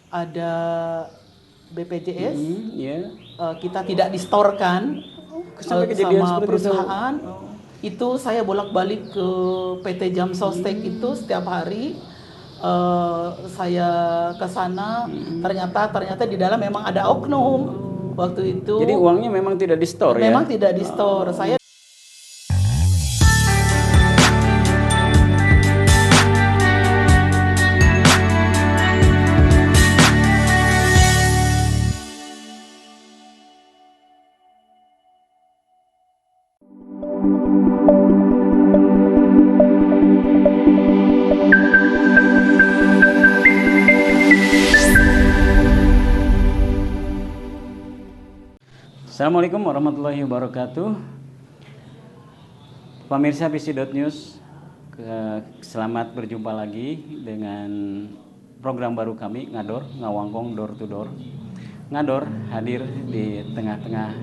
ada BPJS, Ya. kita tidak distorkan Sampai kejadian sama seperti perusahaan. Itu saya bolak-balik ke PT Jam Sostek itu setiap hari. Saya ke sana, ternyata di dalam memang ada oknum waktu itu. Jadi uangnya memang tidak di-store ya? Memang tidak di-store. Saya Assalamualaikum warahmatullahi wabarakatuh. Pemirsa PC.News, selamat berjumpa lagi dengan program baru kami, Ngador, Ngawangkong Door to Door. Ngador hadir di tengah-tengah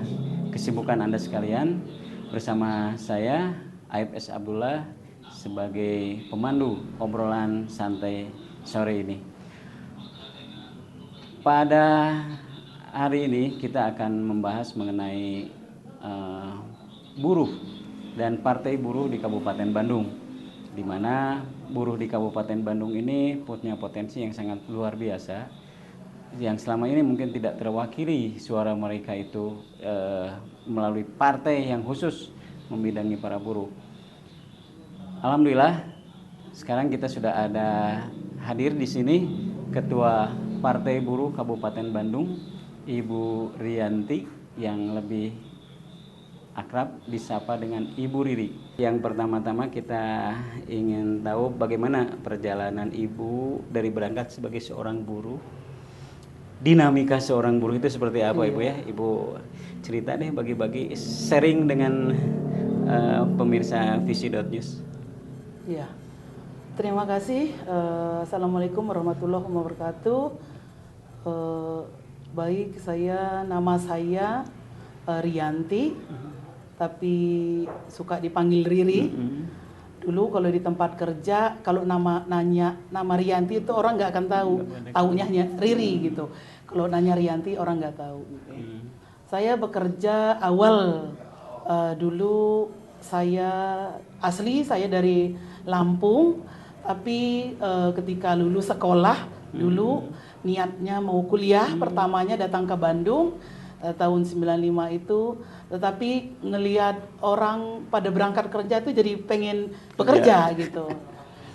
kesibukan Anda sekalian bersama saya, Aib S. Abdullah, sebagai pemandu obrolan santai sore ini. Pada hari ini kita akan membahas mengenai buruh dan partai buruh di Kabupaten Bandung, di mana buruh di Kabupaten Bandung ini punya potensi yang sangat luar biasa, yang selama ini mungkin tidak terwakili suara mereka itu melalui partai yang khusus membidangi para buruh. Alhamdulillah, sekarang kita sudah ada hadir di sini Ketua Partai Buruh Kabupaten Bandung, Ibu Rianti, yang lebih akrab disapa dengan Ibu Riri. Yang pertama-tama kita ingin tahu bagaimana perjalanan Ibu dari berangkat sebagai seorang buruh. Dinamika seorang buruh itu seperti apa, Ibu ya? Ibu cerita deh, bagi-bagi, sharing dengan pemirsa VC.News. ya, terima kasih. Assalamualaikum warahmatullahi wabarakatuh. Baik, nama saya Rianti, tapi suka dipanggil Riri. Dulu kalau di tempat kerja, kalau nama Rianti itu orang nggak akan tahu, taunya hanya Riri gitu. Kalau nanya Rianti orang nggak tahu. Gitu. Saya bekerja awal dulu saya dari Lampung, tapi ketika lulus sekolah dulu niatnya mau kuliah, pertamanya datang ke Bandung tahun 95 itu, tetapi ngelihat orang pada berangkat kerja itu jadi pengen bekerja gitu.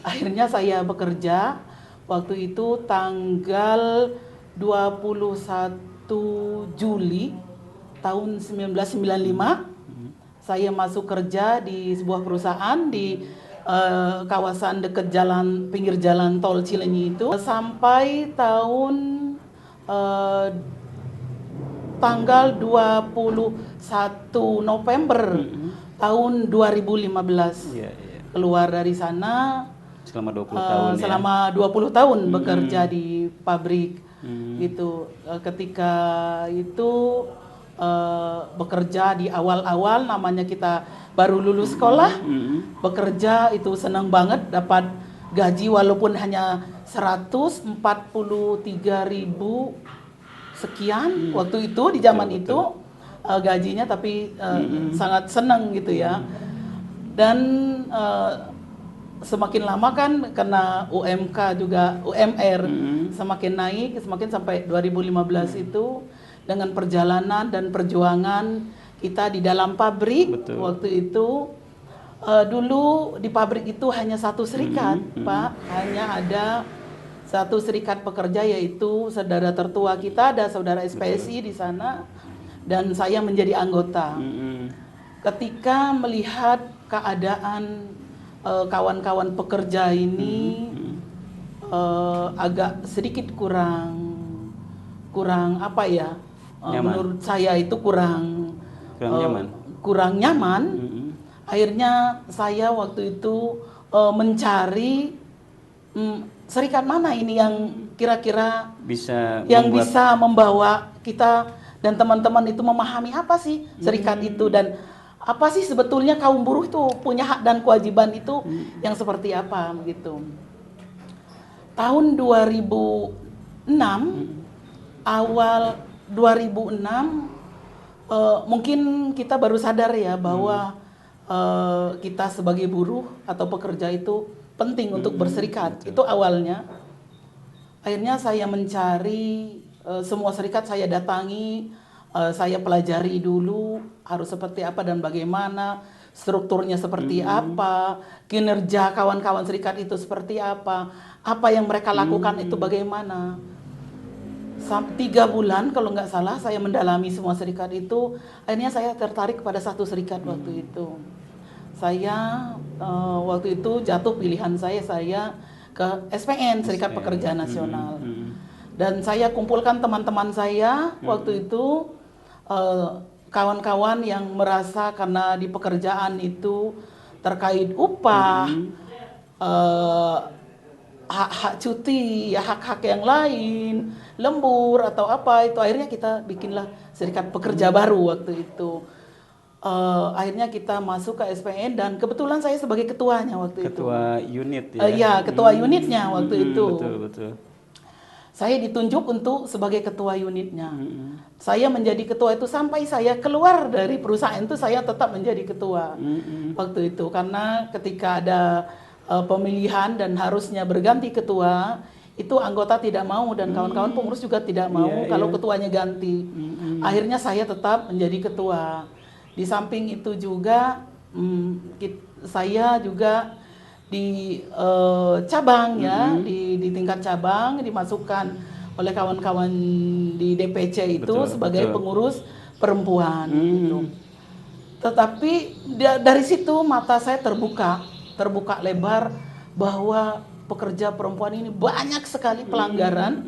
Akhirnya saya bekerja waktu itu tanggal 21 Juli tahun 1995. Saya masuk kerja di sebuah perusahaan di kawasan dekat pinggir jalan tol Cilenyi itu sampai tahun tanggal 21 November tahun 2015. Keluar dari sana selama 20 tahun selama 20 tahun bekerja di pabrik gitu. Ketika itu bekerja di awal-awal, namanya kita baru lulus sekolah, bekerja itu senang banget, dapat gaji walaupun hanya 143.000 sekian waktu itu, di zaman itu gajinya, tapi sangat senang gitu ya. Dan semakin lama kan kena UMK juga, UMR semakin naik, semakin sampai 2015 itu dengan perjalanan dan perjuangan kita di dalam pabrik. Waktu itu dulu di pabrik itu hanya satu serikat, Pak, hanya ada satu serikat pekerja, yaitu saudara tertua kita, ada saudara SPSI di sana, dan saya menjadi anggota. Ketika melihat keadaan kawan-kawan pekerja ini agak sedikit kurang apa ya? Menurut saya itu kurang nyaman. Akhirnya saya waktu itu mencari serikat mana ini yang kira-kira bisa membawa kita dan teman-teman itu memahami apa sih serikat itu, dan apa sih sebetulnya kaum buruh itu punya hak dan kewajiban itu yang seperti apa begitu. Tahun 2015 awal 2006 mungkin kita baru sadar ya bahwa kita sebagai buruh atau pekerja itu penting untuk berserikat. Itu awalnya. Akhirnya saya mencari semua serikat, saya datangi, saya pelajari dulu harus seperti apa dan bagaimana, strukturnya seperti apa, kinerja kawan-kawan serikat itu seperti apa yang mereka lakukan itu bagaimana. 3 bulan kalau nggak salah saya mendalami semua serikat itu, akhirnya saya tertarik kepada satu serikat waktu itu. Saya waktu itu jatuh pilihan saya ke SPN, Serikat Pekerja Nasional. Dan saya kumpulkan teman-teman saya waktu itu, kawan-kawan yang merasa karena di pekerjaan itu terkait upah, hak-hak cuti, ya hak-hak yang lain, lembur atau apa itu, akhirnya kita bikinlah Serikat Pekerja baru waktu itu. Akhirnya kita masuk ke SPN dan kebetulan saya sebagai ketuanya waktu itu. Ketua unit ya? Iya, ketua unitnya waktu itu. Betul. Saya ditunjuk untuk sebagai ketua unitnya. Saya menjadi ketua itu sampai saya keluar dari perusahaan itu, saya tetap menjadi ketua waktu itu. Karena ketika ada pemilihan dan harusnya berganti ketua, itu anggota tidak mau dan kawan-kawan pengurus juga tidak mau kalau ketuanya ganti. Akhirnya saya tetap menjadi ketua. Di samping itu juga saya juga di cabang ya, di tingkat cabang dimasukkan oleh kawan-kawan di DPC itu sebagai pengurus perempuan gitu. Tetapi dari situ mata saya terbuka lebar bahwa pekerja perempuan ini banyak sekali pelanggaran.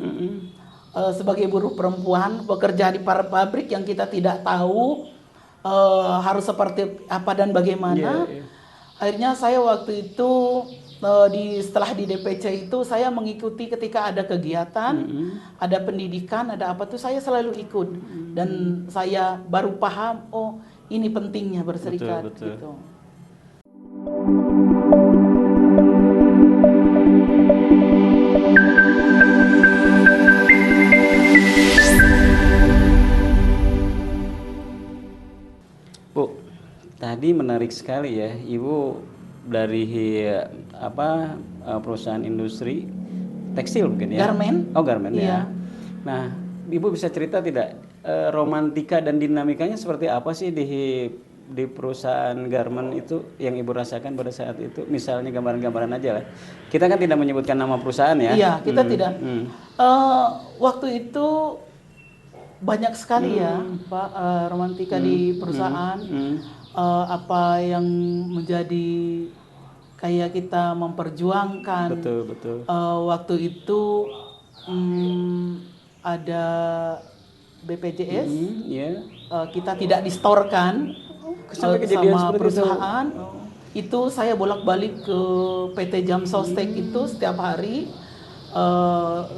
Sebagai buruh perempuan bekerja di pabrik yang kita tidak tahu harus seperti apa dan bagaimana. Akhirnya saya waktu itu setelah di DPC itu saya mengikuti ketika ada kegiatan, ada pendidikan, ada apa tuh saya selalu ikut. Dan saya baru paham, oh ini pentingnya berserikat gitu. Bu, tadi menarik sekali ya, Ibu dari perusahaan industri tekstil mungkin ya? Garmen. Oh, garmen Iya. ya. Nah, Ibu bisa cerita tidak romantika dan dinamikanya seperti apa sih di perusahaan garmen itu yang Ibu rasakan pada saat itu? Misalnya gambaran-gambaran aja lah. Kita kan tidak menyebutkan nama perusahaan ya? Iya, kita tidak. Waktu itu banyak sekali ya, Pak, romantika di perusahaan. Apa yang menjadi kayak kita memperjuangkan. Betul. Waktu itu ada BPJS, kita tidak distorkan sama perusahaan. Itu saya bolak-balik ke PT Jam Sostek itu setiap hari.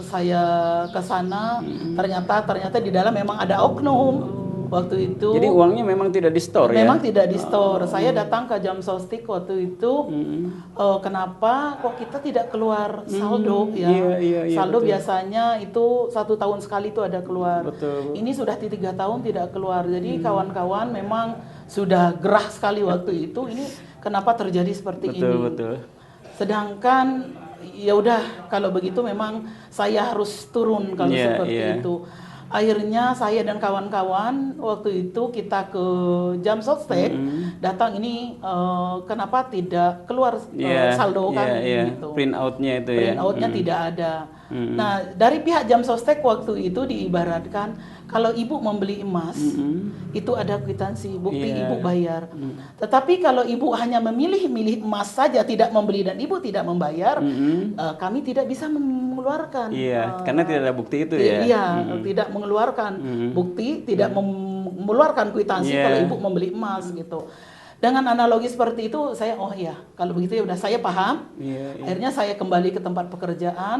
Saya ke sana, ternyata di dalam memang ada oknum waktu itu. Jadi uangnya memang tidak di-store ya? Memang tidak di-store. Saya datang ke Jam Sostek waktu itu, kenapa kok kita tidak keluar saldo ya? Saldo betul. Biasanya itu 1 tahun sekali itu ada keluar. Betul. Ini sudah 3 tahun tidak keluar. Jadi kawan-kawan memang sudah gerah sekali waktu itu. Ini kenapa terjadi seperti ini? Betul. Sedangkan ya udah kalau begitu memang saya harus turun kalau seperti itu. Akhirnya saya dan kawan-kawan waktu itu kita ke Jam Sostek, datang ini kenapa tidak keluar saldo kan gitu. Print outnya itu Print outnya tidak ada. Nah dari pihak Jam Sostek waktu itu diibaratkan kalau ibu membeli emas itu ada kwitansi bukti ibu bayar. Tetapi kalau ibu hanya memilih emas saja tidak membeli dan ibu tidak membayar, kami tidak bisa mengeluarkan. Karena tidak ada bukti itu ya. Tidak mengeluarkan bukti, tidak mengeluarkan kwitansi kalau ibu membeli emas gitu. Dengan analogi seperti itu saya kalau begitu ya udah saya paham. Akhirnya saya kembali ke tempat pekerjaan.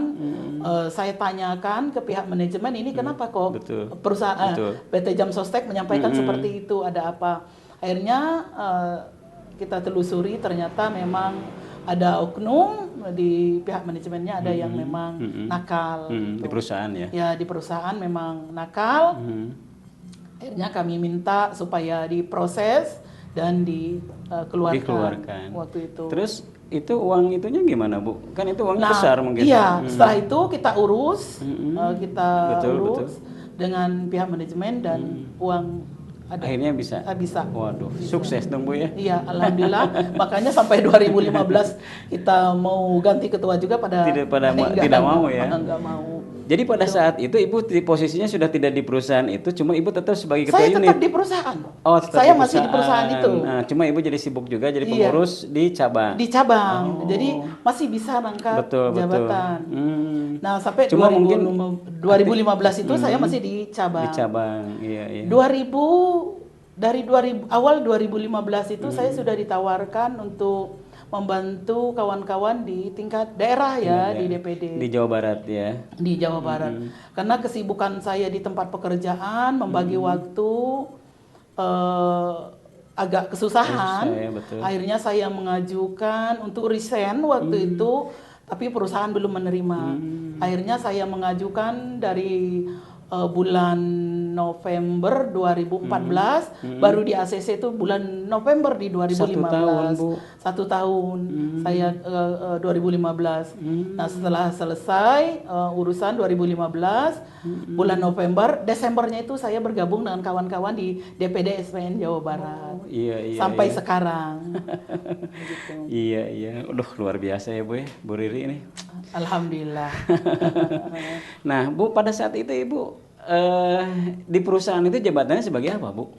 Saya tanyakan ke pihak manajemen ini kenapa kok perusahaan PT Jam Sostek menyampaikan seperti itu, ada apa? Akhirnya kita telusuri ternyata memang ada oknum di pihak manajemennya, ada yang memang nakal. Di gitu. perusahaan ya? Ya, di perusahaan memang nakal. Akhirnya kami minta supaya diproses dan dikeluarkan waktu itu. Terus itu uang itunya gimana, Bu? Kan itu uangnya Nah, besar mungkin. iya, setelah itu kita urus, Betul. dengan pihak manajemen dan uang ada. Akhirnya bisa. Bisa. Waduh, sukses dong Bu ya. Iya, alhamdulillah. Makanya sampai 2015 kita mau ganti ketua juga tidak mau ya. Enggak mau. Jadi pada saat itu Ibu posisinya sudah tidak di perusahaan itu, cuma Ibu tetap sebagai ketua Saya unit. tetap di perusahaan. Oh, tetap saya di masih di perusahaan itu. Nah, cuma Ibu jadi sibuk juga jadi pengurus di cabang. Di cabang. Jadi masih bisa rangkap jabatan. Nah, sampai cuma 2015 itu saya masih di cabang. Di cabang, iya. Dari awal 2015 itu saya sudah ditawarkan untuk membantu kawan-kawan di tingkat daerah di DPD. Di Jawa Barat ya. Di Jawa Barat. Karena kesibukan saya di tempat pekerjaan, membagi waktu agak kesusahan. Akhirnya saya mengajukan untuk resign waktu itu, tapi perusahaan belum menerima. Akhirnya saya mengajukan dari bulan November 2014, baru di ACC itu bulan November di 2015. 1 tahun saya 2015. Nah, setelah selesai urusan 2015, bulan Desembernya itu saya bergabung dengan kawan-kawan di DPD SPN Jawa Barat. Sampai sekarang. Gitu. Iya. Aduh, luar biasa ya Bu ya, Bu Riri ini. Alhamdulillah. Nah, Bu, pada saat itu Ibu di perusahaan itu jabatannya sebagai apa, Bu?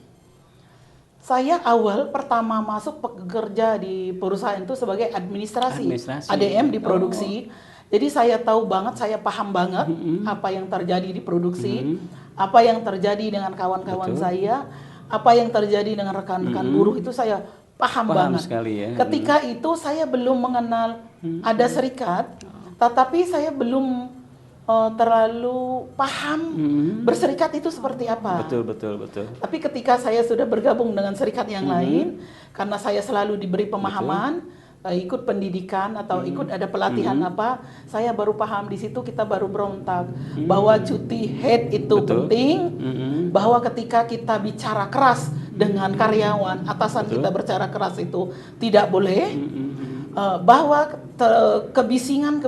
Saya awal pertama masuk bekerja di perusahaan itu sebagai administrasi. ADM di produksi. Jadi saya tahu banget, saya paham banget apa yang terjadi di produksi, apa yang terjadi dengan kawan-kawan saya, apa yang terjadi dengan rekan-rekan buruh itu saya paham banget. Sekali ya. Ketika itu saya belum mengenal ada serikat, tetapi saya belum terlalu paham berserikat itu seperti apa. Betul. Tapi ketika saya sudah bergabung dengan serikat yang lain, karena saya selalu diberi pemahaman, ikut pendidikan atau ikut ada pelatihan apa, saya baru paham. Di situ kita baru berontak bahwa cuti haid itu penting, bahwa ketika kita bicara keras dengan karyawan, atasan kita berbicara keras itu tidak boleh. Bahwa kebisingan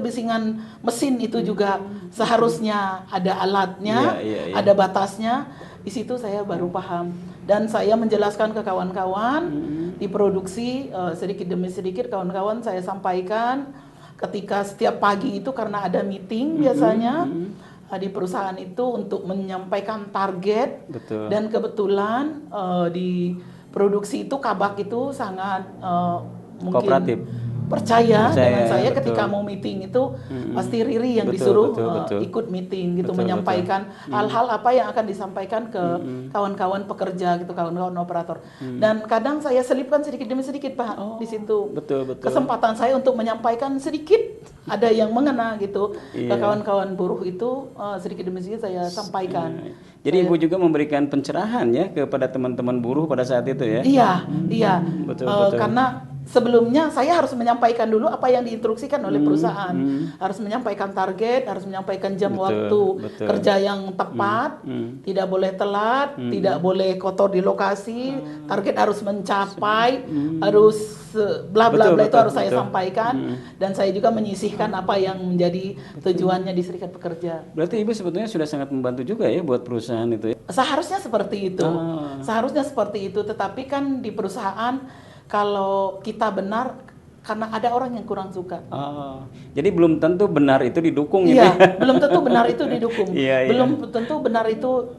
mesin itu juga seharusnya ada alatnya, ada batasnya. Di situ saya baru paham dan saya menjelaskan ke kawan-kawan di produksi sedikit demi sedikit kawan-kawan saya sampaikan ketika setiap pagi itu karena ada meeting biasanya di perusahaan itu untuk menyampaikan target. Dan kebetulan di produksi itu Kabak itu sangat mungkin kooperatif. Percaya dengan saya ketika mau meeting itu pasti Riri yang disuruh ikut meeting gitu, menyampaikan hal-hal apa yang akan disampaikan ke kawan-kawan pekerja gitu, kawan-kawan operator. Dan kadang saya selipkan sedikit demi sedikit Pak di situ. Kesempatan saya untuk menyampaikan sedikit ada yang mengena gitu ke kawan-kawan buruh itu sedikit demi sedikit saya sampaikan. Jadi Ibu juga memberikan pencerahan ya kepada teman-teman buruh pada saat itu ya? Iya. Betul. Karena sebelumnya saya harus menyampaikan dulu apa yang diinstruksikan oleh perusahaan. Harus menyampaikan target, harus menyampaikan jam waktu kerja yang tepat, tidak boleh telat, tidak boleh kotor di lokasi, target harus mencapai, harus bla bla bla itu harus saya sampaikan, dan saya juga menyisihkan apa yang menjadi tujuannya di serikat pekerja. Berarti Ibu sebetulnya sudah sangat membantu juga ya buat perusahaan itu ya? Seharusnya seperti itu. Seharusnya seperti itu, tetapi kan di perusahaan kalau kita benar, karena ada orang yang kurang suka. Jadi belum tentu benar itu didukung ya? Belum tentu benar itu didukung. Belum tentu benar itu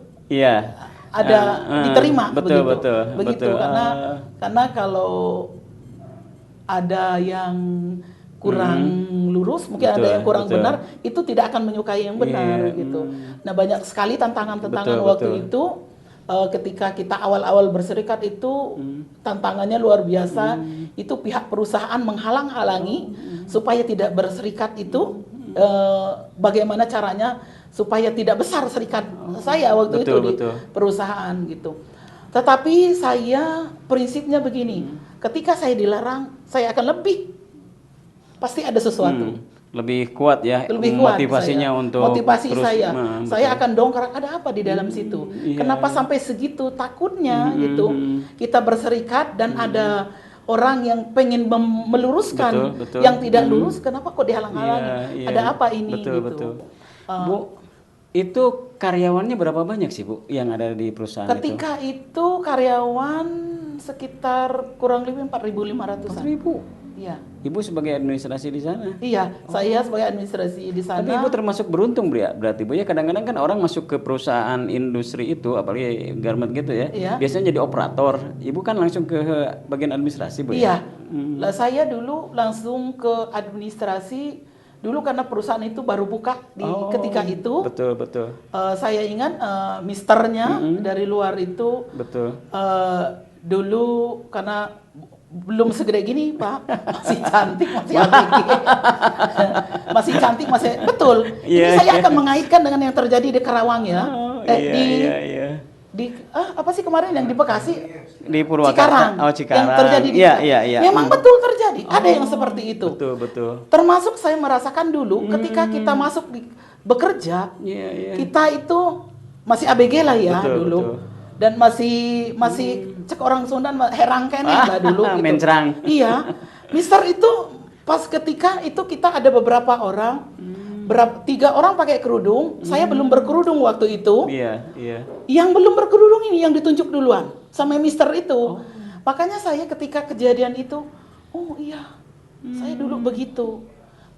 ada diterima. Begitu. Karena kalau ada yang kurang lurus, mungkin ada yang kurang benar, itu tidak akan menyukai yang benar gitu. Nah, banyak sekali tantangan-tantangan waktu itu. Ketika kita awal-awal berserikat itu tantangannya luar biasa. Itu pihak perusahaan menghalang-halangi supaya tidak berserikat itu. Bagaimana caranya supaya tidak besar serikat saya waktu itu di perusahaan gitu. Tetapi saya prinsipnya begini, ketika saya dilarang, saya akan lebih pasti ada sesuatu. Lebih kuat ya Lebih kuat motivasinya saya. untuk Motivasi terus, saya. betul. Saya akan dongkrak ada apa di dalam situ. Iya. Kenapa sampai segitu takutnya gitu. Kita berserikat dan ada orang yang pengen meluruskan Betul. yang tidak lurus, kenapa kok dihalang-halangi? Iya. Ada apa ini gitu. Betul. Bu, itu karyawannya berapa banyak sih Bu yang ada di perusahaan Ketika itu karyawan sekitar kurang lebih 4.500-an. 4.000. Iya. Ibu sebagai administrasi di sana? Iya, saya sebagai administrasi di sana. Tapi Ibu termasuk beruntung berarti Bu ya. Kadang-kadang kan orang masuk ke perusahaan industri itu, apalagi garment gitu ya. Iya. Biasanya jadi operator. Ibu kan langsung ke bagian administrasi Bu Iya. ya? Lah saya dulu langsung ke administrasi dulu karena perusahaan itu baru buka di ketika itu. Betul. Saya ingat misternya dari luar itu Betul. dulu karena belum segede gini Pak, masih cantik, masih ABG, masih cantik, masih betul. Ini saya akan mengaitkan dengan yang terjadi di Karawang ya. Di apa sih kemarin yang di Bekasi? Di Purwakarta. Cikarang. Yang terjadi di Iya. Memang betul terjadi. Ada yang seperti itu. Betul. Termasuk saya merasakan dulu ketika kita masuk bekerja, kita itu masih ABG lah ya dulu. Betul. Dan masih cek orang Sunda herang kene lah dulu gitu. Mencrang. Iya. Mister itu pas ketika itu kita ada beberapa orang, 3 orang pakai kerudung, saya belum berkerudung waktu itu. Iya. Yang belum berkerudung ini yang ditunjuk duluan sama mister itu. Makanya saya ketika kejadian itu, oh iya, saya dulu begitu.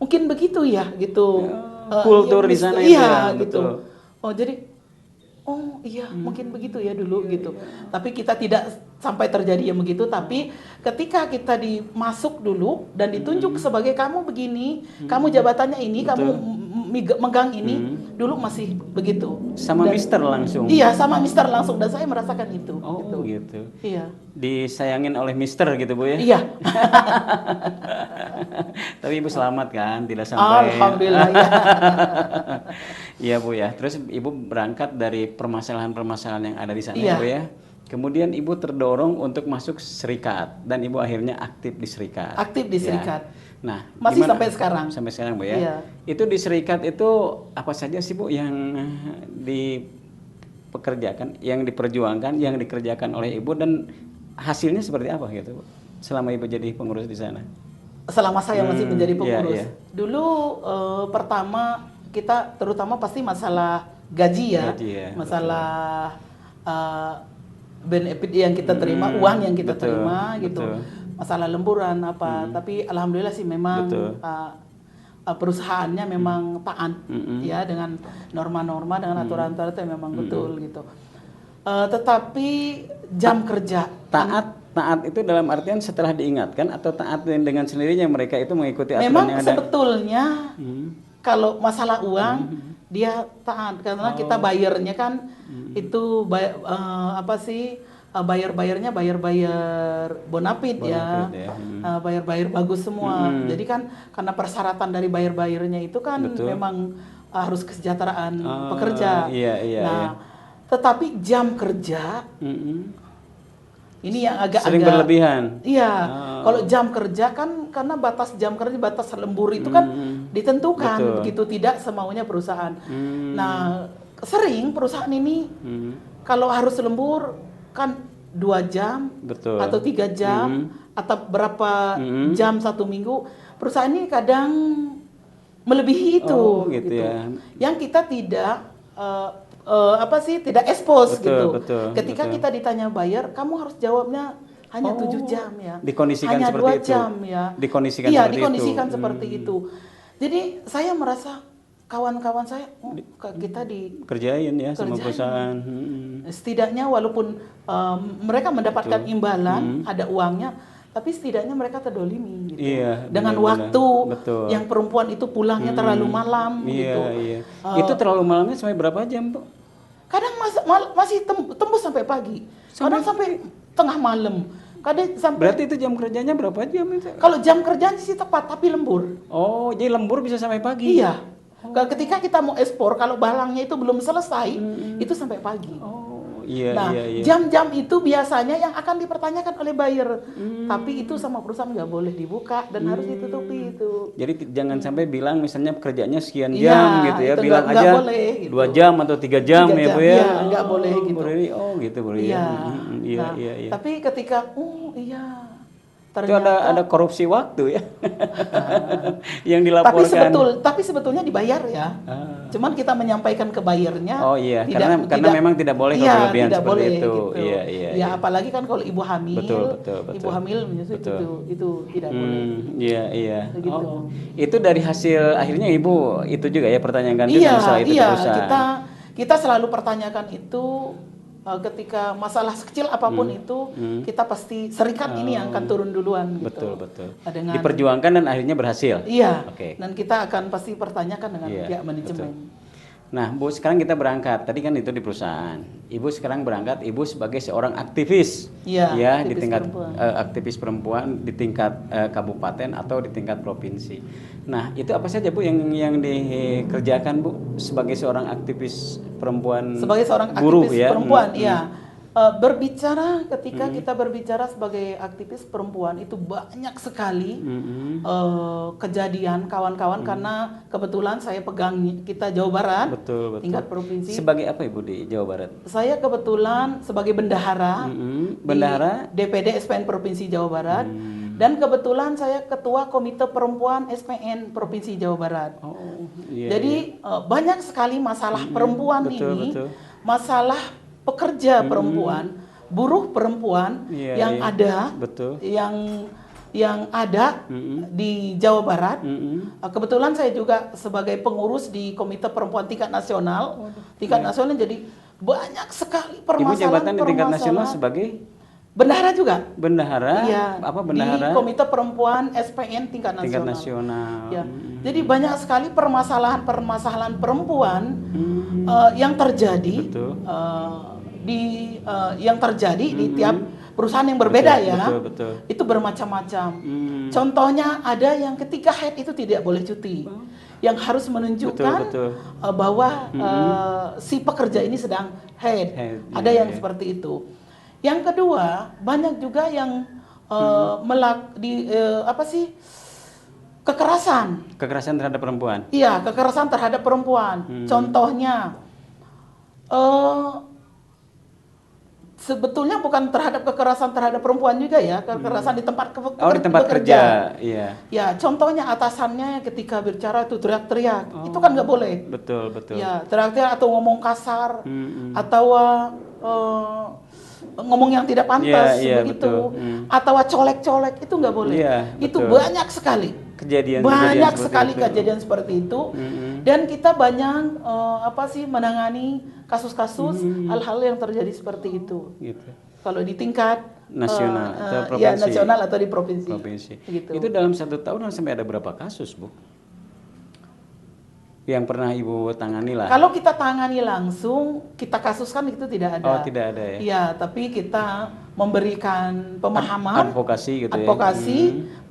Mungkin begitu ya gitu. Kultur di sana itu ya. iya gitu. Betul. Oh jadi oh iya mungkin begitu ya dulu gitu. Tapi kita tidak sampai terjadi yang begitu. Tapi ketika kita dimasuk dulu dan ditunjuk sebagai kamu begini, kamu jabatannya ini, kamu megang ini, dulu masih begitu. Sama mister langsung? Iya sama mister langsung dan saya merasakan itu. Oh gitu. Iya. Disayangin oleh mister gitu Bu ya? Iya. Tapi Ibu selamat kan? Tidak sampai. Alhamdulillah ya. Iya Bu ya. Terus Ibu berangkat dari permasalahan-permasalahan yang ada di sana Iya. Bu ya. Kemudian Ibu terdorong untuk masuk serikat dan Ibu akhirnya aktif di serikat. Aktif di serikat. Nah, masih gimana? sampai sekarang. Sampai sekarang Bu ya. Iya. Itu di serikat itu apa saja sih Bu yang dipekerjakan, yang diperjuangkan, yang dikerjakan oleh Ibu dan hasilnya seperti apa gitu Bu? Selama Ibu jadi pengurus di sana. Selama saya masih menjadi pengurus. Iya. Dulu pertama kita terutama pasti masalah gaji ya. Masalah benefit yang kita terima, uang yang kita terima gitu. Masalah lemburan apa. Tapi alhamdulillah sih memang perusahaannya memang taat ya dengan norma-norma, dengan aturan-aturan itu memang betul gitu. Tetapi jam kerja taat itu dalam artian setelah diingatkan atau taat dengan sendirinya mereka itu mengikuti aturan memang yang ada? Sebetulnya kalau masalah uang dia taat karena kita bayarnya kan itu apa sih bayar-bayarnya bayar bonafit ya. Bayar-bayar bagus semua. Jadi kan karena persyaratan dari bayar-bayarnya itu kan memang harus kesejahteraan pekerja. Nah, tetapi jam kerja ini yang agak sering berlebihan. Iya. Kalau jam kerja kan karena batas jam kerja, batas lembur itu kan ditentukan begitu tidak semaunya perusahaan. Nah, sering perusahaan ini kalau harus lembur kan 2 jam atau 3 jam atau berapa jam 1 minggu, perusahaan ini kadang melebihi itu gitu. Ya. Yang kita tidak tidak expose gitu. Ketika kita ditanya bayar, kamu harus jawabnya hanya 7 jam ya. Dikondisikan hanya seperti 2 jam ya. Dikondisikan seperti itu. Jadi saya merasa kawan-kawan saya, kita kerjain ya sama perusahaan. Setidaknya walaupun mereka mendapatkan imbalan, ada uangnya, tapi setidaknya mereka terdolimi gitu. Dengan waktu yang perempuan itu pulangnya terlalu malam gitu. Itu terlalu malamnya sampai berapa jam, Bu? Kadang masih tembus sampai pagi. Kadang sampai tengah malam. Kadang sampai. Berarti itu jam kerjanya berapa jam itu? Kalau jam kerjanya sih tepat tapi lembur. Oh, jadi lembur bisa sampai pagi. Iya. Ketika kita mau ekspor, kalau barangnya itu belum selesai, itu sampai pagi. Oh, iya, Nah, iya, iya. jam-jam itu biasanya yang akan dipertanyakan oleh buyer. Tapi itu sama perusahaan nggak boleh dibuka dan harus ditutupi itu. Jadi jangan sampai bilang misalnya pekerjaannya sekian Iya, jam gitu ya, itu bilang nggak aja boleh, gitu. 2 jam atau 3 jam 3 ya jam, Bu ya. iya, nggak boleh gitu. Bu Riri, gitu Bu Riri ya. Iya. Iya, Nah, iya, iya. tapi ketika, iya, Itu ternyata. ada korupsi waktu ya. Yang Tapi dilaporkan. sebetulnya dibayar ya. Cuman kita menyampaikan ke bayarnya. Oh iya, karena memang tidak boleh kalau iya, berlebihan tidak seperti boleh, itu. gitu. Iya, iya. Ya, apalagi kan kalau ibu hamil, Betul. ibu hamil menyusui itu tidak boleh. Iya, iya. Begitu. Oh, itu dari hasil akhirnya Ibu itu juga ya pertanyakan juga Iya, masalah itu ke iya, perusahaan. kita selalu pertanyakan itu ketika masalah sekecil apapun itu kita pasti serikat ini yang akan turun duluan gitu. Betul. Dengan, Diperjuangkan dan akhirnya berhasil. iya. Oke. Dan kita akan pasti pertanyakan dengan Iya, pihak manajemen. Nah, Bu, sekarang kita berangkat. Tadi kan itu di perusahaan. Ibu sekarang berangkat, Ibu sebagai seorang aktivis. Iya, ya, aktivis di tingkat perempuan. aktivis perempuan di tingkat kabupaten atau di tingkat provinsi. Nah, itu apa saja Bu yang dikerjakan Bu sebagai seorang aktivis perempuan? Sebagai seorang buruh, aktivis ya? perempuan, iya. Berbicara ketika kita berbicara sebagai aktivis perempuan itu banyak sekali kejadian kawan-kawan karena kebetulan saya pegang kita Jawa Barat, Betul. tingkat provinsi. Sebagai apa Ibu di Jawa Barat? Saya kebetulan sebagai bendahara, Bendahara di DPD SPN Provinsi Jawa Barat dan kebetulan saya ketua Komite Perempuan SPN Provinsi Jawa Barat. Oh, iya. Jadi banyak sekali masalah perempuan betul. masalah pekerja perempuan, buruh perempuan yang ada, betul. yang ada di Jawa Barat. Kebetulan saya juga sebagai pengurus di Komite Perempuan tingkat nasional. Tingkat nasional jadi banyak sekali permasalahan. Ibu jabatan di tingkat nasional sebagai bendahara juga. Bendahara? Iya. Apa bendahara? Di Komite Perempuan SPN tingkat nasional. Tingkat nasional. Ya. Jadi banyak sekali permasalahan perempuan yang terjadi yang terjadi di tiap perusahaan yang berbeda betul. Itu bermacam-macam. Contohnya ada yang ketika haid itu tidak boleh cuti, yang harus menunjukkan bahwa si pekerja ini sedang haid. Ada yang seperti itu. Yang kedua, banyak juga yang kekerasan terhadap perempuan. Iya, kekerasan terhadap perempuan. Contohnya, sebetulnya bukan terhadap kekerasan terhadap perempuan juga ya, kekerasan di tempat di tempat kerja. Iya. Ya, contohnya atasannya ketika bicara itu teriak-teriak, itu kan nggak boleh. Betul. Ya, teriak-teriak atau ngomong kasar, atau ngomong yang tidak pantas begitu, atau colek-colek itu nggak boleh. Itu banyak sekali kejadian seperti itu. Dan kita banyak menangani kasus-kasus hal-hal yang terjadi seperti itu. Gitu. Kalau di tingkat nasional atau provinsi. Ya, nasional atau di provinsi. Gitu. Itu dalam 1 tahun sampai ada berapa kasus, Bu? Yang pernah Ibu tangani lah. Kalau kita tangani langsung, kita kasuskan itu tidak ada. Oh, tidak ada ya? Iya, tapi kita memberikan pemahaman, advokasi gitu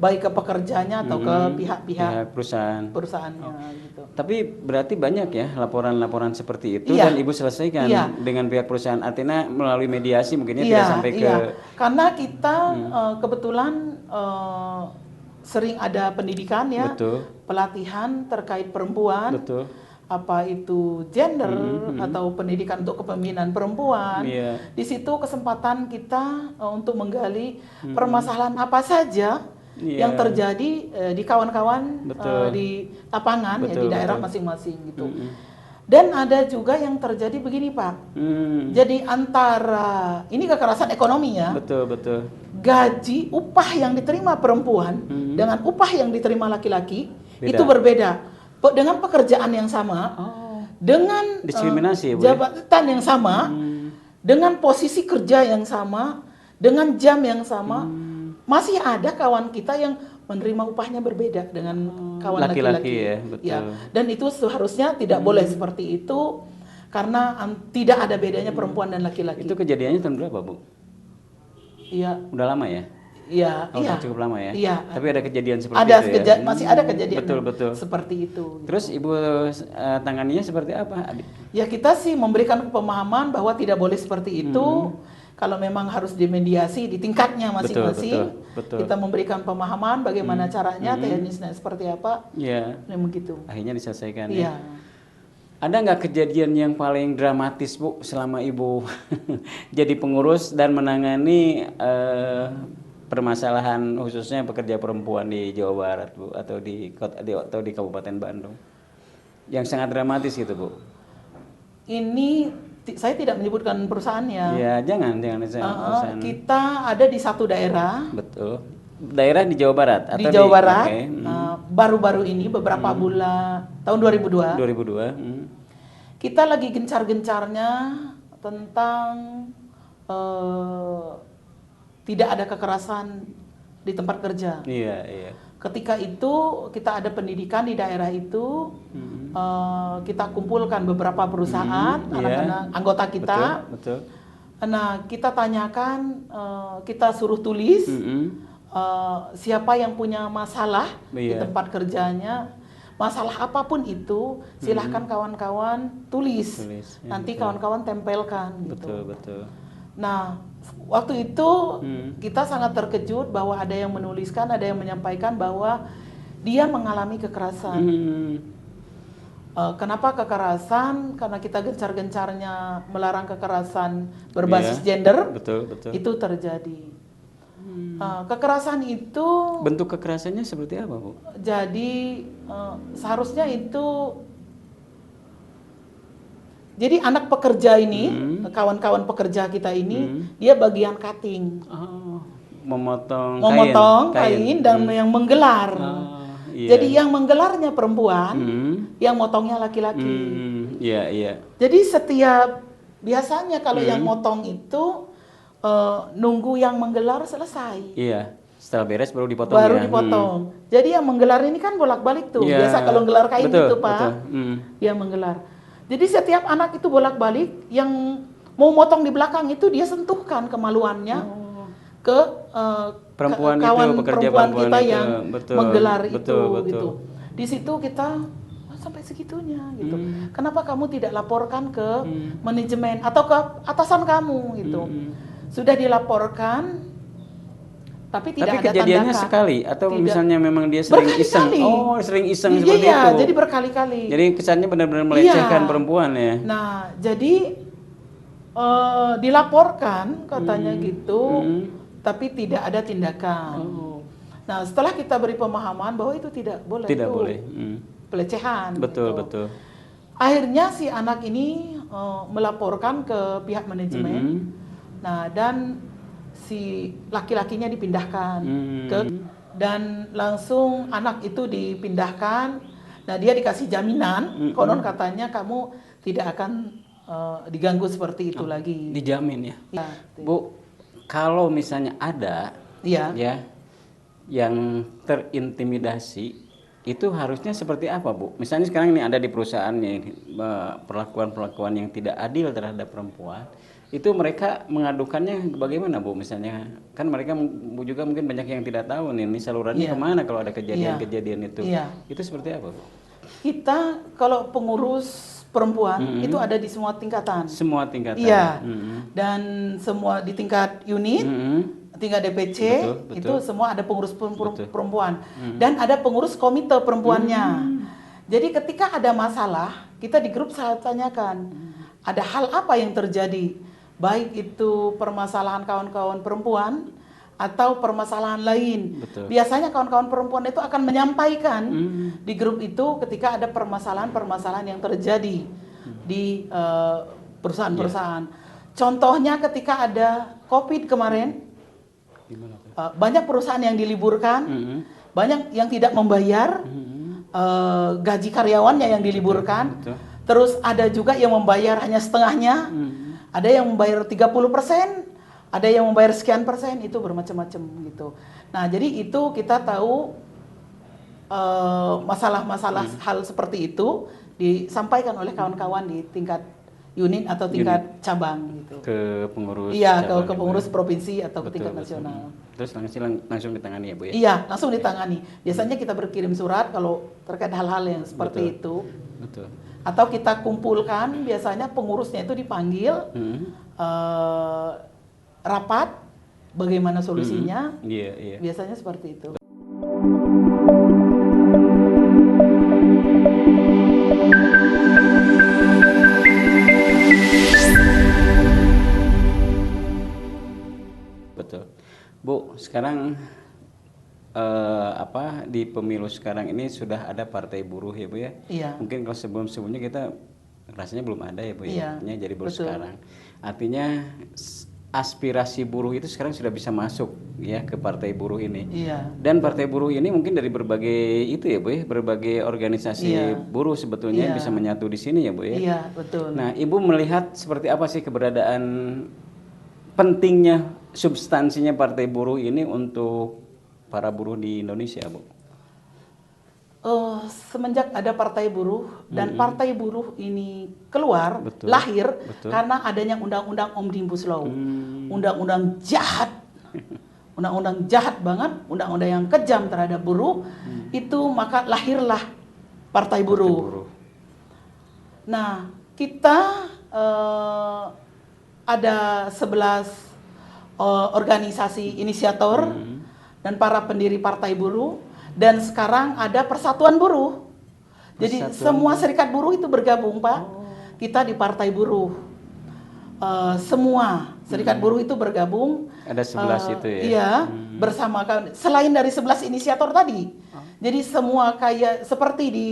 baik ke pekerjanya atau ke pihak-pihak perusahaannya gitu. Tapi berarti banyak ya laporan-laporan seperti itu dan Ibu selesaikan dengan pihak perusahaan, artinya melalui mediasi mungkinnya tidak sampai ke. Karena kita kebetulan sering ada pendidikan ya, pelatihan terkait perempuan, apa itu gender atau pendidikan untuk kepemimpinan perempuan. Di situ kesempatan kita untuk menggali permasalahan apa saja yang terjadi di kawan-kawan di lapangan di daerah masing-masing gitu. Dan ada juga yang terjadi begini Pak. Jadi antara ini kekerasan ekonomi ya. Betul. Gaji upah yang diterima perempuan dengan upah yang diterima laki-laki itu berbeda. Dengan pekerjaan yang sama, dengan diskriminasi, jabatan yang sama, dengan posisi kerja yang sama, dengan jam yang sama, masih ada kawan kita yang menerima upahnya berbeda dengan kawan laki-laki. Ya, betul. Ya, dan itu seharusnya tidak boleh seperti itu karena tidak ada bedanya perempuan dan laki-laki. Itu kejadiannya tahun berapa, Bu? Iya. Udah lama ya? Iya, Oh, iya. cukup lama ya. Iya. Tapi ada kejadian seperti Ada itu ya. masih ada kejadian Betul. seperti itu. Terus Ibu tanganinya seperti apa, Adik? Ya kita sih memberikan pemahaman bahwa tidak boleh seperti itu. Kalau memang harus dimediasi di tingkatnya masing-masing, Betul. kita memberikan pemahaman bagaimana caranya, teknisnya seperti apa, Iya. memang gitu. Akhirnya diselesaikan Iya. ya. Ada nggak kejadian yang paling dramatis, Bu, selama Ibu jadi pengurus dan menangani permasalahan khususnya pekerja perempuan di Jawa Barat, Bu, atau di Kabupaten Bandung, yang sangat dramatis gitu, Bu? Ini saya tidak menyebutkan perusahaannya. Ya, jangan perusahaan. Kita ada di satu daerah. Betul. Daerah di Jawa Barat atau Di Jawa Barat. Okay. Baru-baru ini beberapa bulan tahun 2002. 2002. Kita lagi gencar-gencarnya tentang tidak ada kekerasan di tempat kerja. Iya. Ketika itu kita ada pendidikan di daerah itu, kita kumpulkan beberapa perusahaan, anak-anak anggota kita. Betul. Nah, kita tanyakan, kita suruh tulis siapa yang punya masalah di tempat kerjanya, masalah apapun itu, silahkan kawan-kawan tulis. Nanti kawan-kawan tempelkan. Gitu. Betul. Nah, waktu itu kita sangat terkejut bahwa ada yang menuliskan, ada yang menyampaikan bahwa dia mengalami kekerasan. Kenapa kekerasan? Karena kita gencar-gencarnya melarang kekerasan berbasis gender. Betul. Itu terjadi. Kekerasan itu, bentuk kekerasannya seperti apa, Bu? Jadi seharusnya itu, jadi anak pekerja ini, kawan-kawan pekerja kita ini, dia bagian cutting, memotong kain dan yang menggelar. Iya. Jadi yang menggelarnya perempuan, yang motongnya laki-laki. Iya. Jadi biasanya kalau yang motong itu nunggu yang menggelar selesai. Iya. Setelah beres baru dipotong. Jadi yang menggelar ini kan bolak-balik tuh. Biasa kalau gelar kain gitu, Pak. Yang menggelar. Jadi setiap anak itu bolak-balik, yang mau motong di belakang itu dia sentuhkan kemaluannya ke perempuan kita itu. yang betul, menggelar betul. gitu. Di situ kita sampai segitunya gitu. Kenapa kamu tidak laporkan ke manajemen atau ke atasan kamu gitu? Sudah dilaporkan, tapi tidak ada kejadiannya tindakan. sekali atau misalnya memang dia sering iseng. Oh, sering iseng seperti itu. Jadi berkali-kali. Jadi kesannya benar-benar melecehkan perempuan ya. Nah, jadi dilaporkan katanya gitu, tapi tidak ada tindakan. Nah, setelah kita beri pemahaman bahwa itu tidak boleh. Tidak boleh. Pelecehan. Betul. Akhirnya si anak ini melaporkan ke pihak manajemen. Nah, dan si laki-lakinya dipindahkan dan langsung anak itu dipindahkan. Nah, dia dikasih jaminan, konon katanya kamu tidak akan diganggu seperti itu lagi. Dijamin ya. Bu, kalau misalnya ada ya yang terintimidasi, itu harusnya seperti apa, Bu? Misalnya sekarang ini ada di perusahaannya perlakuan-perlakuan yang tidak adil terhadap perempuan. Itu mereka mengadukannya bagaimana, Bu? Misalnya kan mereka juga mungkin banyak yang tidak tahu nih, ini salurannya kemana kalau ada kejadian-kejadian itu. Itu seperti apa, Bu? Kita kalau pengurus perempuan itu ada di semua tingkatan. Semua tingkatan. Iya. Dan semua di tingkat unit, tingkat DPC, betul. Itu semua ada pengurus perempuan. Dan ada pengurus komite perempuannya. Jadi ketika ada masalah, kita di grup saya tanyakan, ada hal apa yang terjadi? Baik itu permasalahan kawan-kawan perempuan atau permasalahan lain. Betul. Biasanya kawan-kawan perempuan itu akan menyampaikan di grup itu ketika ada permasalahan-permasalahan yang terjadi di perusahaan-perusahaan. Contohnya ketika ada COVID kemarin, banyak perusahaan yang diliburkan, banyak yang tidak membayar gaji karyawannya yang diliburkan. Betul. Terus ada juga yang membayar hanya setengahnya. Ada yang membayar 30%, ada yang membayar sekian persen, itu bermacam-macam gitu. Nah, jadi itu kita tahu masalah-masalah hal seperti itu disampaikan oleh kawan-kawan di tingkat unit atau tingkat cabang gitu. Ke pengurus Iya, cabang, ke pengurus Bu, ya? provinsi atau ke Betul, tingkat betul. nasional. Terus langsung ditangani ya Bu ya? Iya, langsung ditangani. Biasanya kita berkirim surat kalau terkait hal-hal yang seperti itu. Betul. Atau kita kumpulkan, biasanya pengurusnya itu dipanggil, rapat, bagaimana solusinya. Iya, iya. Biasanya seperti itu. Betul. Bu, sekarang di pemilu sekarang ini sudah ada partai buruh ya Bu ya? Iya. Mungkin kalau sebelum-sebelumnya kita rasanya belum ada ya Bu ya? Iya, Artinya jadi baru betul. sekarang. Artinya aspirasi buruh itu sekarang sudah bisa masuk ya ke partai buruh ini. Iya. Dan partai buruh ini mungkin dari berbagai itu ya Bu ya, berbagai organisasi Iya. buruh sebetulnya Iya. bisa menyatu di sini ya Bu ya? Iya, betul. Nah, Ibu melihat seperti apa sih keberadaan pentingnya substansinya partai buruh ini untuk para buruh di Indonesia, Bu? Semenjak ada partai buruh dan partai buruh ini keluar, Betul. lahir Betul. karena adanya undang-undang Omnibus Law. Undang-undang jahat. Undang-undang jahat banget, undang-undang yang kejam terhadap buruh. Itu maka lahirlah partai buruh. Nah, kita ada 11 organisasi inisiator dan para pendiri partai buruh. Dan sekarang ada persatuan buruh. Jadi semua serikat buruh itu bergabung, Pak. Kita di partai buruh. Semua serikat buruh itu bergabung. Ada 11 itu ya? Iya, bersama selain dari 11 inisiator tadi. Jadi semua kayak seperti di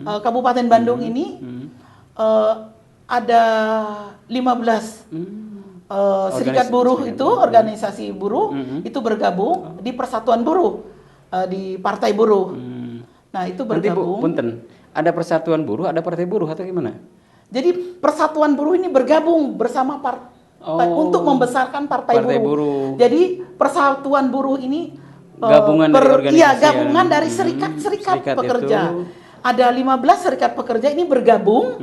Kabupaten Bandung ini ada 15 serikat buruh itu, organisasi buruh itu bergabung di persatuan buruh. Di partai buruh. Nah, itu bergabung. Nanti Bu, punten, ada persatuan buruh, ada partai buruh atau gimana? Jadi persatuan buruh ini bergabung bersama untuk membesarkan partai buruh. Jadi persatuan buruh ini gabungan dari organisasi. Iya, gabungan dari serikat pekerja. Itu. Ada 15 serikat pekerja ini bergabung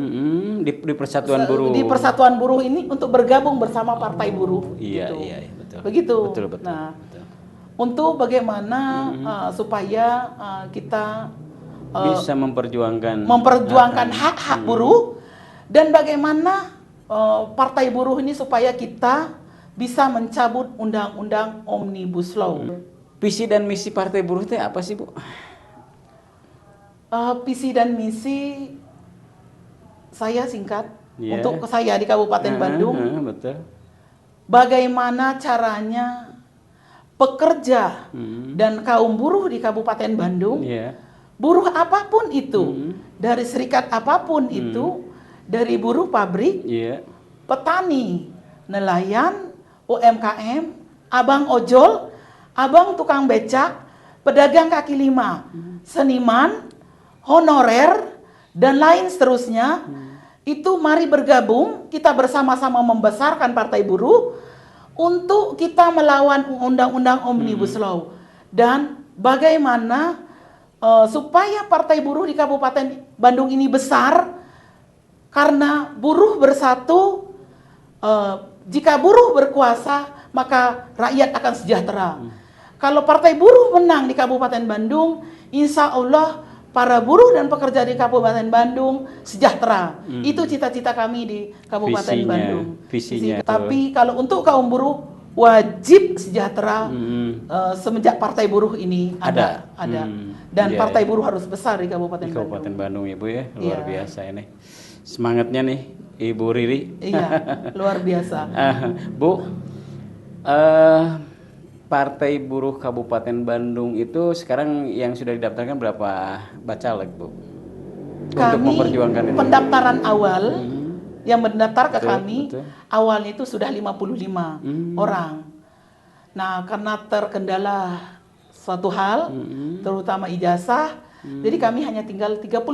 di persatuan buruh. Di persatuan buruh ini untuk bergabung bersama partai buruh. Iya, gitu. iya, betul. Begitu. Betul. Nah, untuk bagaimana supaya kita bisa memperjuangkan hak-hak buruh dan bagaimana partai buruh ini supaya kita bisa mencabut undang-undang Omnibus Law. Visi dan misi partai buruh itu apa sih, Bu? Visi dan misi saya singkat untuk saya di Kabupaten Bandung. Betul. Bagaimana caranya pekerja dan kaum buruh di Kabupaten Bandung, buruh apapun itu, dari serikat apapun itu, dari buruh pabrik, petani, nelayan, UMKM, abang ojol, abang tukang becak, pedagang kaki lima, seniman, honorer, dan lain seterusnya, itu mari bergabung, kita bersama-sama membesarkan partai buruh, untuk kita melawan undang-undang Omnibus Law dan bagaimana supaya partai buruh di Kabupaten Bandung ini besar karena buruh bersatu, jika buruh berkuasa maka rakyat akan sejahtera. Kalau partai buruh menang di Kabupaten Bandung, insya Allah para buruh dan pekerja di Kabupaten Bandung sejahtera. Itu cita-cita kami di Kabupaten Bandung. Visinya. Tapi kalau untuk kaum buruh wajib sejahtera semenjak partai buruh ini ada. Dan partai buruh harus besar di Kabupaten Bandung. Kabupaten Bandung ya Bu ya, luar biasa ini. Semangatnya nih Ibu Riri. Iya, luar biasa. Bu, Partai Buruh Kabupaten Bandung itu sekarang yang sudah didaftarkan berapa bacaleg, Bu? Untuk memperjuangkan itu. Pendaftaran awal yang mendaftar ke kami awalnya itu sudah 55 orang. Nah, karena terkendala suatu hal, terutama ijazah, jadi kami hanya tinggal 32.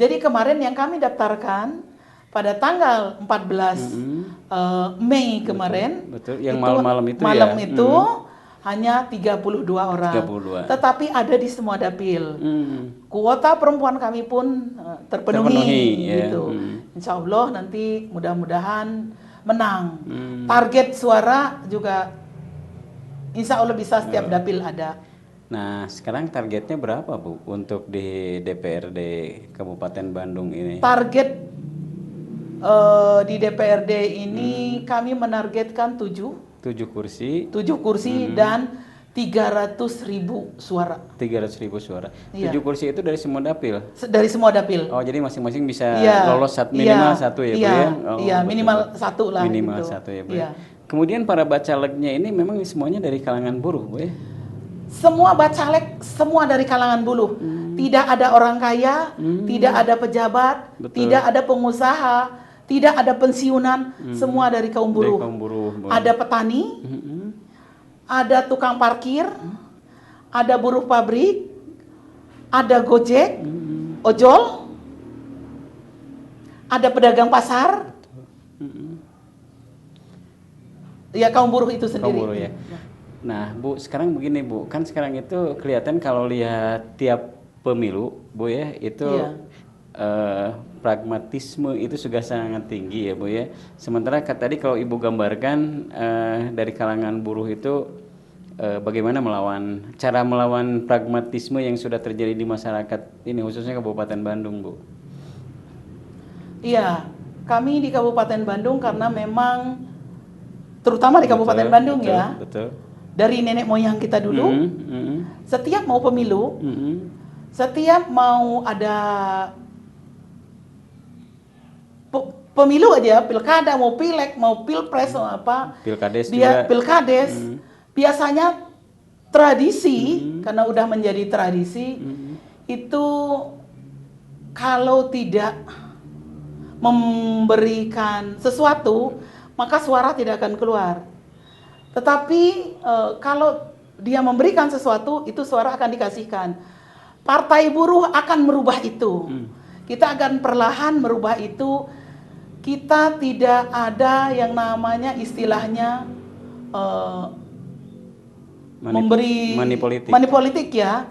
Jadi kemarin yang kami daftarkan pada tanggal 14 Mei kemarin, betul. Yang malam-malam itu malam ya? itu hanya 32 orang. 32. Tetapi ada di semua dapil. Kuota perempuan kami pun terpenuhi ya. gitu. Insya Allah nanti mudah-mudahan menang. Target suara juga insya Allah bisa setiap dapil ada. Nah, sekarang targetnya berapa, Bu, untuk di DPRD Kabupaten Bandung ini? Target di DPRD ini kami menargetkan 7 kursi. 7 kursi dan 300.000 suara. 300.000 suara. Iya. 7 kursi itu dari semua dapil? Dari semua dapil. Oh, jadi masing-masing bisa Iya, lolos minimal satu ya, Bu iya, ya? Oh, iya, betul. minimal satu lah. Minimal gitu. satu ya, Bu. Iya. Kemudian para bacalegnya ini memang semuanya dari kalangan buruh, Bu ya? Semua bacaleg, semua dari kalangan buruh. Tidak ada orang kaya, tidak ada pejabat, Betul. tidak ada pengusaha, tidak ada pensiunan, semua dari kaum buruh. Dari kaum buruh, Bu. Ada petani, ada tukang parkir, ada buruh pabrik, ada gojek, ojol, ada pedagang pasar. Ya kaum buruh itu sendiri. Kaum buruh ya. Nah, Bu, sekarang begini, Bu. Kan sekarang itu kelihatan kalau lihat tiap pemilu, Bu ya, itu pragmatisme itu sudah sangat tinggi ya, Bu ya. Sementara tadi kalau Ibu gambarkan dari kalangan buruh itu bagaimana cara melawan pragmatisme yang sudah terjadi di masyarakat ini, khususnya Kabupaten Bandung, Bu. Iya, kami di Kabupaten Bandung karena memang terutama di Kabupaten Bandung betul, ya. Betul. Dari nenek moyang kita dulu, setiap mau pemilu, setiap mau ada pemilu aja, pilkada, mau pilek, mau pilpres, mau apa, Pilkades juga. Pilkades, biasanya tradisi, karena udah menjadi tradisi, itu kalau tidak memberikan sesuatu, maka suara tidak akan keluar. Tetapi kalau dia memberikan sesuatu, itu suara akan dikasihkan. Partai buruh akan merubah itu. Kita akan perlahan merubah itu. Kita tidak ada yang namanya istilahnya money politik ya.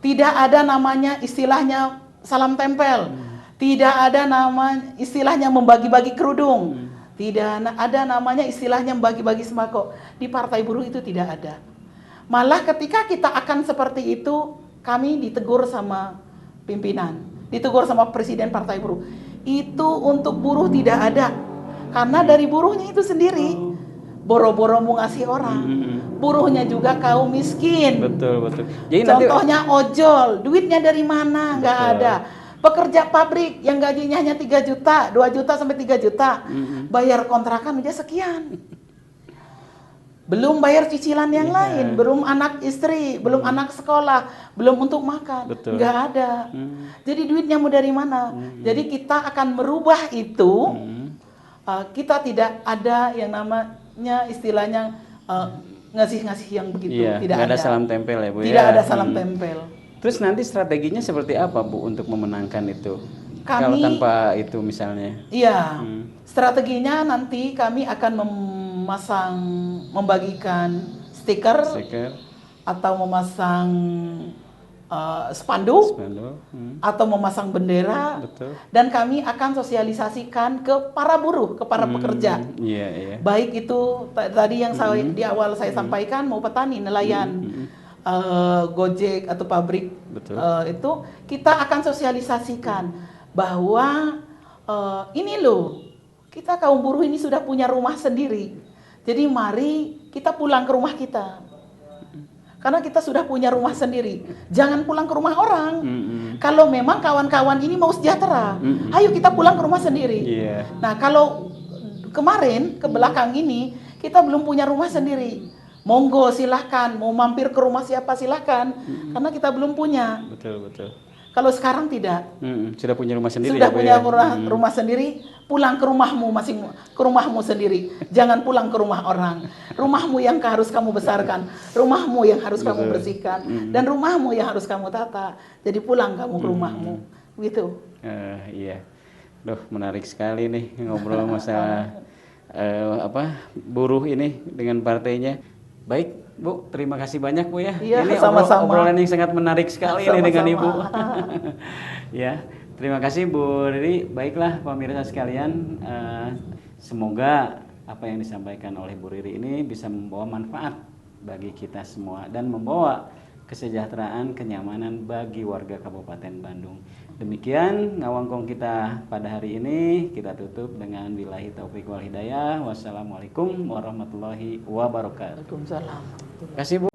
Tidak ada namanya istilahnya salam tempel. Tidak ada nama istilahnya membagi-bagi kerudung. Tidak ada namanya istilahnya bagi-bagi sembako. Di partai buruh itu tidak ada. Malah ketika kita akan seperti itu, kami ditegur sama pimpinan, ditegur sama presiden partai buruh. Itu untuk buruh tidak ada. Karena dari buruhnya itu sendiri. Boro-boro mau ngasih orang. Buruhnya juga kaum miskin. Betul. Jadi contohnya ojol, duitnya dari mana? Nggak ada. Pekerja pabrik yang gajinya hanya 3 juta, 2 juta sampai 3 juta. Bayar kontrakan aja sekian. Belum bayar cicilan yang lain, belum anak istri, belum anak sekolah, belum untuk makan. Betul. Nggak ada. Jadi duitnya mau dari mana? Jadi kita akan merubah itu. Kita tidak ada yang namanya istilahnya ngasih-ngasih yang begitu. Tidak ada salam tempel ya, Bu. Tidak ada salam tempel. Terus nanti strateginya seperti apa, Bu, untuk memenangkan itu? Kami, kalau tanpa itu misalnya? Iya, strateginya nanti kami akan membagikan stiker. Atau memasang spanduk. Atau memasang bendera. Betul. Dan kami akan sosialisasikan ke para buruh, ke para pekerja. Baik itu tadi yang di awal saya sampaikan, mau petani, nelayan. Gojek atau pabrik, itu kita akan sosialisasikan bahwa ini loh, kita kaum buruh ini sudah punya rumah sendiri. Jadi mari kita pulang ke rumah kita. Karena kita sudah punya rumah sendiri. Jangan pulang ke rumah orang. Kalau memang kawan-kawan ini mau sejahtera, ayo kita pulang ke rumah sendiri. Nah, kalau kemarin ke belakang ini kita belum punya rumah sendiri. Monggo silahkan, mau mampir ke rumah siapa silahkan, karena kita belum punya. Betul. Kalau sekarang tidak. Sudah punya rumah sendiri. Sudah punya rumah sendiri, pulang ke rumahmu ke rumahmu sendiri. Jangan pulang ke rumah orang. Rumahmu yang harus kamu besarkan, rumahmu yang harus kamu bersihkan, dan rumahmu yang harus kamu tata. Jadi pulang kamu ke rumahmu, gitu. Iya. Duh, menarik sekali nih ngobrol masalah buruh ini dengan partainya. Baik, Bu, terima kasih banyak Bu ya. Iya, Ini sama-sama. obrolan yang sangat menarik sekali ini dengan Sama-sama. Ibu. Ya, terima kasih Bu Riri. Baiklah pemirsa sekalian, semoga apa yang disampaikan oleh Bu Riri ini bisa membawa manfaat bagi kita semua dan membawa kesejahteraan, kenyamanan bagi warga Kabupaten Bandung. Demikian ngawangkong kita pada hari ini, kita tutup dengan billahi taufiq wal hidayah. Wassalamualaikum warahmatullahi wabarakatuh. Waalaikumsalam. Kasih Bu.